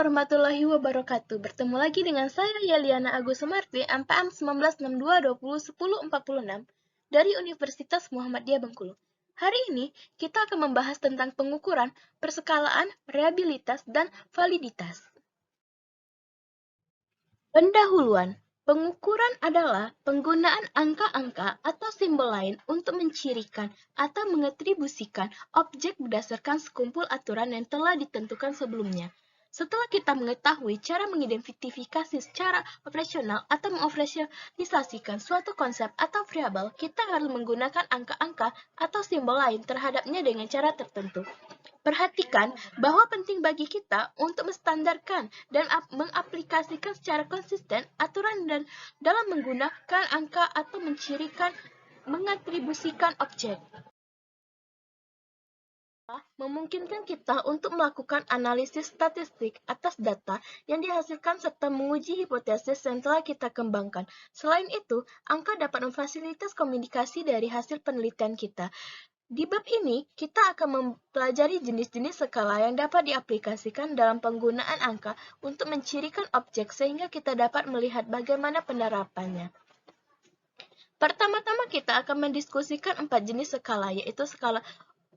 warahmatullahi wabarakatuh. Bertemu lagi dengan saya Yeliana Agus Sumarti, MPM 1962201046 dari Universitas Muhammadiyah Bengkulu. Hari ini kita akan membahas tentang pengukuran, perskalaan, reliabilitas, dan validitas. Pendahuluan. Pengukuran adalah penggunaan angka-angka atau simbol lain untuk mencirikan atau mengatribusikan objek berdasarkan sekumpul aturan yang telah ditentukan sebelumnya. Setelah kita mengetahui cara mengidentifikasi secara operasional atau mengoperasionalisasikan suatu konsep atau variabel, kita harus menggunakan angka-angka atau simbol lain terhadapnya dengan cara tertentu. Perhatikan bahwa penting bagi kita untuk menstandarkan dan mengaplikasikan secara konsisten aturan dan dalam menggunakan angka atau mencirikan, mengatribusikan objek. Memungkinkan kita untuk melakukan analisis statistik atas data yang dihasilkan serta menguji hipotesis yang telah kita kembangkan. Selain itu, angka dapat memfasilitasi komunikasi dari hasil penelitian kita. Di bab ini, kita akan mempelajari jenis-jenis skala yang dapat diaplikasikan dalam penggunaan angka untuk mencirikan objek sehingga kita dapat melihat bagaimana penerapannya. Pertama-tama kita akan mendiskusikan 4 jenis skala, yaitu skala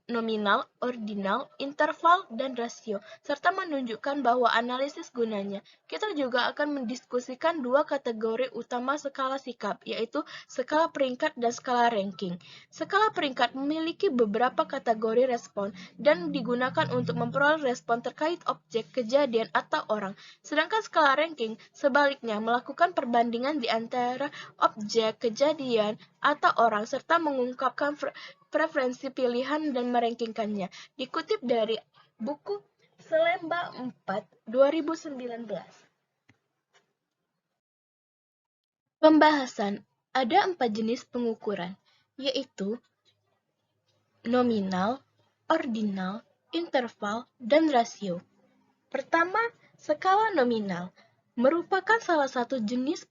nominal, ordinal, interval, dan rasio, serta menunjukkan bahwa analisis gunanya. Kita juga akan mendiskusikan 2 kategori utama skala sikap, yaitu skala peringkat dan skala ranking. Skala peringkat memiliki beberapa kategori respon dan digunakan untuk memperoleh respon terkait objek, kejadian, atau orang. Sedangkan skala ranking sebaliknya melakukan perbandingan di antara objek, kejadian, atau orang, serta mengungkapkan preferensi pilihan dan merankingkannya. Dikutip dari buku Selemba 4, 2019. Pembahasan. Ada 4 jenis pengukuran, yaitu nominal, ordinal, interval, dan rasio. Pertama, skala nominal merupakan salah satu jenis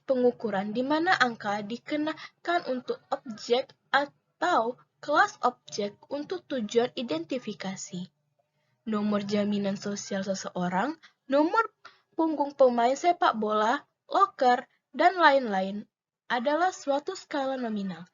pengukuran di mana angka dikenakan untuk objek atau kelas objek untuk tujuan identifikasi. Nomor jaminan sosial seseorang, nomor punggung pemain sepak bola, loker, dan lain-lain adalah suatu skala nominal.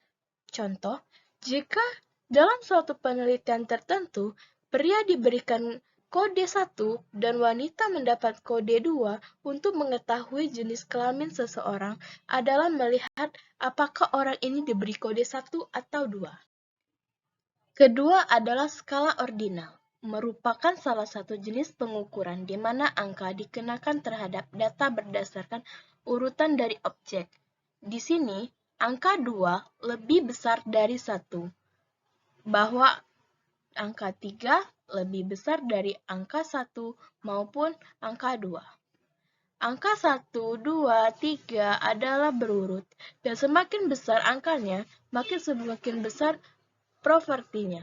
Contoh, jika dalam suatu penelitian tertentu, pria diberikan kode 1 dan wanita mendapat kode 2 untuk mengetahui jenis kelamin seseorang adalah melihat apakah orang ini diberi kode 1 atau 2. Kedua adalah skala ordinal, merupakan salah satu jenis pengukuran di mana angka dikenakan terhadap data berdasarkan urutan dari objek. Di sini, angka 2 lebih besar dari 1, bahwa angka 3 lebih besar dari angka 1 maupun angka 2. Angka 1, 2, 3 adalah berurut, dan semakin besar angkanya, semakin besar propertinya.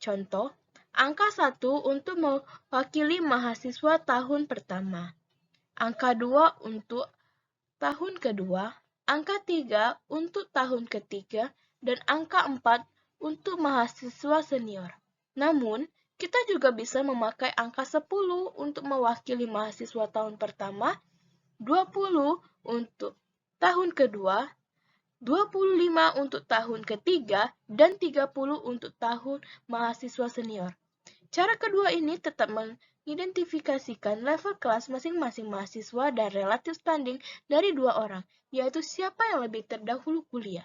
Contoh, angka 1 untuk mewakili mahasiswa tahun pertama, angka 2 untuk tahun kedua, angka 3 untuk tahun ketiga, dan angka 4 untuk mahasiswa senior. Namun, kita juga bisa memakai angka 10 untuk mewakili mahasiswa tahun pertama, 20 untuk tahun kedua, 25 untuk tahun ketiga, dan 30 untuk tahun mahasiswa senior. Cara kedua ini tetap mengidentifikasikan level kelas masing-masing mahasiswa dan relative standing dari 2 orang, yaitu siapa yang lebih terdahulu kuliah.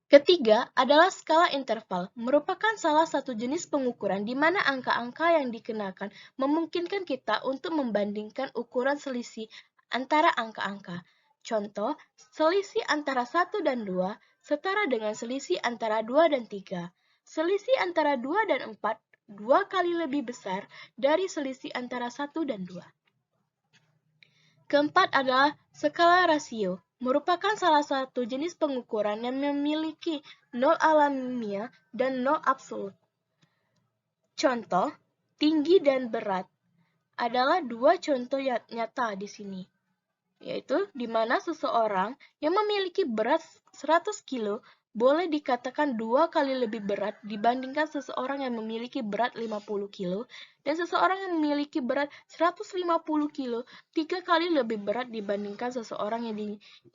Ketiga adalah skala interval, merupakan salah satu jenis pengukuran di mana angka-angka yang dikenakan memungkinkan kita untuk membandingkan ukuran selisih antara angka-angka. Contoh, selisih antara 1 dan 2 setara dengan selisih antara 2 dan 3. Selisih antara 2 dan 4 2 kali lebih besar dari selisih antara 1 dan 2. Keempat adalah skala rasio, merupakan salah satu jenis pengukuran yang memiliki 0 alamiah dan 0 absolut. Contoh, tinggi dan berat adalah 2 contoh nyata di sini, yaitu di mana seseorang yang memiliki berat 100 kg boleh dikatakan 2 kali lebih berat dibandingkan seseorang yang memiliki berat 50 kilo dan seseorang yang memiliki berat 150 kilo 3 kali lebih berat dibandingkan seseorang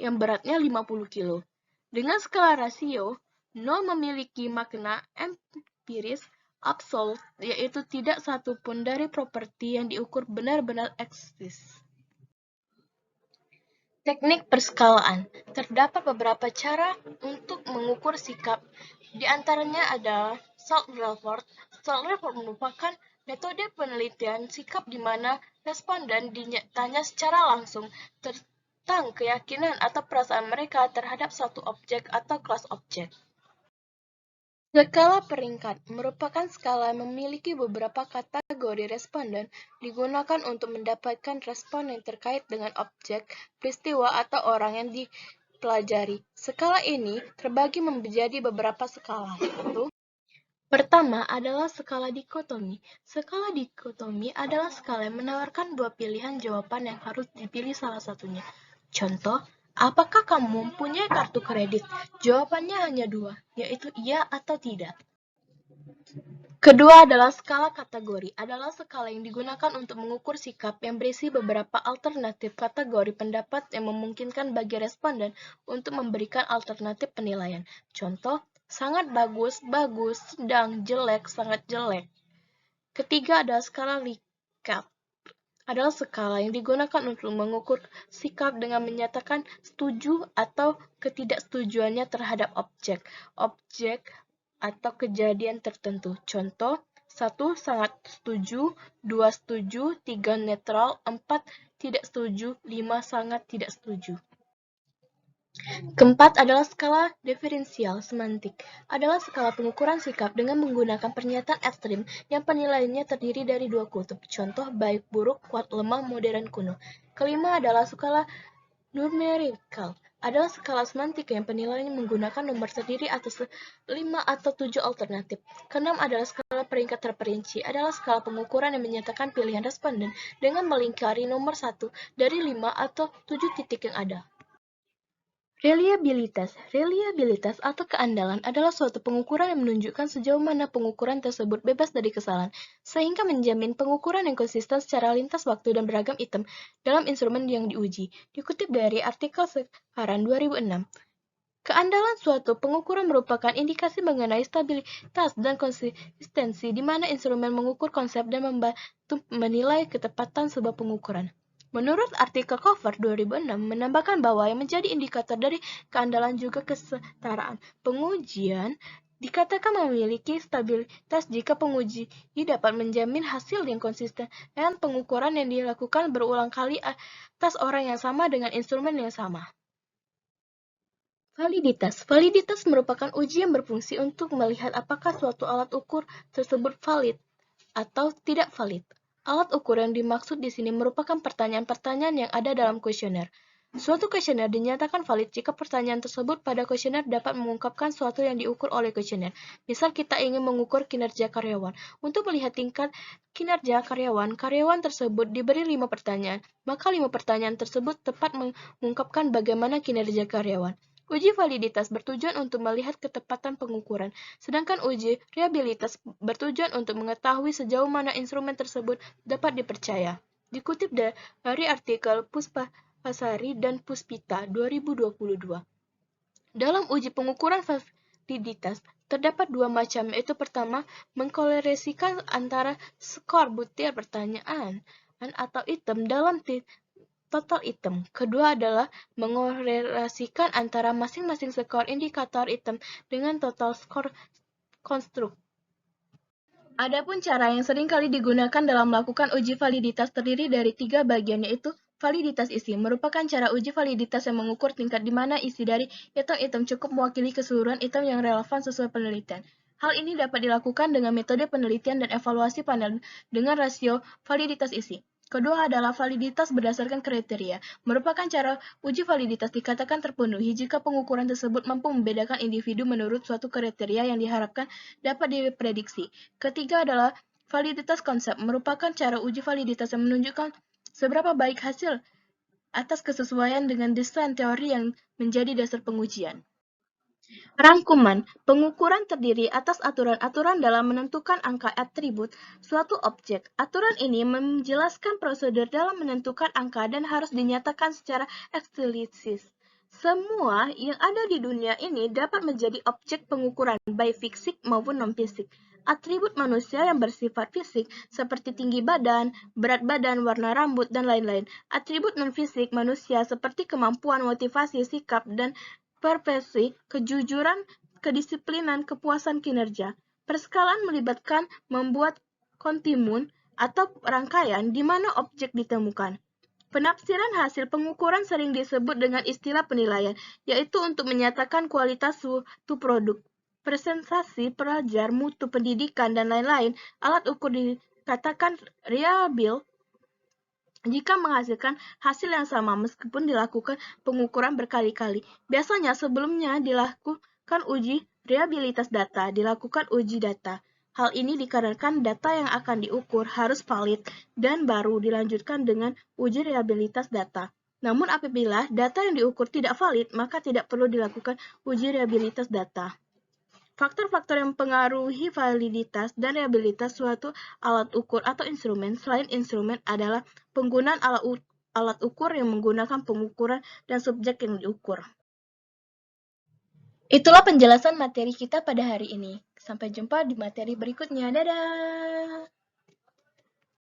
yang beratnya 50 kilo. Dengan skala rasio, 0 memiliki makna empiris absolut, yaitu tidak satu pun dari properti yang diukur benar-benar eksis. Teknik perskalaan. Terdapat beberapa cara untuk mengukur sikap. Di antaranya adalah Salt-Rayford. Salt-Rayford merupakan metode penelitian sikap di mana responden ditanya secara langsung tentang keyakinan atau perasaan mereka terhadap suatu objek atau kelas objek. Skala peringkat merupakan skala yang memiliki beberapa kategori responden digunakan untuk mendapatkan respon yang terkait dengan objek, peristiwa, atau orang yang dipelajari. Skala ini terbagi menjadi beberapa skala, yaitu pertama adalah skala dikotomi. Skala dikotomi adalah skala yang menawarkan dua pilihan jawaban yang harus dipilih salah satunya. Contoh, apakah kamu mempunyai kartu kredit? Jawabannya hanya dua, yaitu iya atau tidak. Kedua adalah skala kategori. Adalah skala yang digunakan untuk mengukur sikap yang berisi beberapa alternatif kategori pendapat yang memungkinkan bagi responden untuk memberikan alternatif penilaian. Contoh, sangat bagus, bagus, sedang, jelek, sangat jelek. Ketiga adalah skala Likert. Adalah skala yang digunakan untuk mengukur sikap dengan menyatakan setuju atau ketidaksetujuannya terhadap objek atau kejadian tertentu. Contoh, 1 sangat setuju, 2 setuju, 3 netral, 4 tidak setuju, 5 sangat tidak setuju. Keempat adalah skala diferensial semantik. Adalah skala pengukuran sikap dengan menggunakan pernyataan ekstrim yang penilaiannya terdiri dari dua kutub. Contoh, baik, buruk, kuat, lemah, modern, kuno. Kelima adalah skala numerikal. Adalah skala semantik yang penilaiannya menggunakan nomor terdiri atas 5 atau 7 alternatif. Keenam adalah skala peringkat terperinci. Adalah skala pengukuran yang menyatakan pilihan responden dengan melingkari nomor 1 dari 5 atau 7 titik yang ada. Reliabilitas. Reliabilitas atau keandalan adalah suatu pengukuran yang menunjukkan sejauh mana pengukuran tersebut bebas dari kesalahan, sehingga menjamin pengukuran yang konsisten secara lintas waktu dan beragam item dalam instrumen yang diuji. Dikutip dari artikel Sekarang 2006. Keandalan suatu pengukuran merupakan indikasi mengenai stabilitas dan konsistensi di mana instrumen mengukur konsep dan membantu menilai ketepatan sebuah pengukuran. Menurut artikel Cover 2006 menambahkan bahwa yang menjadi indikator dari keandalan juga kesetaraan. Pengujian dikatakan memiliki stabilitas jika penguji dapat menjamin hasil yang konsisten dengan pengukuran yang dilakukan berulang kali atas orang yang sama dengan instrumen yang sama. Validitas. Validitas merupakan uji yang berfungsi untuk melihat apakah suatu alat ukur tersebut valid atau tidak valid. Alat ukur yang dimaksud di sini merupakan pertanyaan-pertanyaan yang ada dalam kuesioner. Suatu kuesioner dinyatakan valid jika pertanyaan tersebut pada kuesioner dapat mengungkapkan sesuatu yang diukur oleh kuesioner. Misal kita ingin mengukur kinerja karyawan. Untuk melihat tingkat kinerja karyawan tersebut diberi 5 pertanyaan. Maka 5 pertanyaan tersebut tepat mengungkapkan bagaimana kinerja karyawan. Uji validitas bertujuan untuk melihat ketepatan pengukuran, sedangkan uji reliabilitas bertujuan untuk mengetahui sejauh mana instrumen tersebut dapat dipercaya. Dikutip dari artikel Puspasari dan Puspita 2022. Dalam uji pengukuran validitas, terdapat dua macam, yaitu pertama, mengkorelasikan antara skor butir pertanyaan atau item dalam total item. Kedua adalah mengorelasikan antara masing-masing skor indikator item dengan total skor konstruk. Adapun cara yang sering kali digunakan dalam melakukan uji validitas terdiri dari 3 bagian, yaitu validitas isi. Merupakan cara uji validitas yang mengukur tingkat di mana isi dari item-item cukup mewakili keseluruhan item yang relevan sesuai penelitian. Hal ini dapat dilakukan dengan metode penelitian dan evaluasi panel dengan rasio validitas isi. Kedua adalah validitas berdasarkan kriteria. Merupakan cara uji validitas dikatakan terpenuhi jika pengukuran tersebut mampu membedakan individu menurut suatu kriteria yang diharapkan dapat diprediksi. Ketiga adalah validitas konsep. Merupakan cara uji validitas yang menunjukkan seberapa baik hasil atas kesesuaian dengan desain teori yang menjadi dasar pengujian. Rangkuman, pengukuran terdiri atas aturan-aturan dalam menentukan angka atribut suatu objek. Aturan ini menjelaskan prosedur dalam menentukan angka dan harus dinyatakan secara eksplisit. Semua yang ada di dunia ini dapat menjadi objek pengukuran, baik fisik maupun non-fisik. Atribut manusia yang bersifat fisik, seperti tinggi badan, berat badan, warna rambut, dan lain-lain. Atribut non-fisik manusia seperti kemampuan, motivasi, sikap, dan profesi, kejujuran, kedisiplinan, kepuasan kinerja. Perskalaan melibatkan membuat kontinuum atau rangkaian di mana objek ditemukan. Penafsiran hasil pengukuran sering disebut dengan istilah penilaian, yaitu untuk menyatakan kualitas suatu produk. Presentasi, pelajar, mutu pendidikan, dan lain-lain, alat ukur dikatakan reliable jika menghasilkan hasil yang sama meskipun dilakukan pengukuran berkali-kali. Biasanya sebelumnya dilakukan uji reliabilitas data, dilakukan uji data. Hal ini dikarenakan data yang akan diukur harus valid dan baru dilanjutkan dengan uji reliabilitas data. Namun apabila data yang diukur tidak valid, maka tidak perlu dilakukan uji reliabilitas data. Faktor-faktor yang mempengaruhi validitas dan reliabilitas suatu alat ukur atau instrumen selain instrumen adalah penggunaan alat ukur yang menggunakan pengukuran dan subjek yang diukur. Itulah penjelasan materi kita pada hari ini. Sampai jumpa di materi berikutnya. Dadah!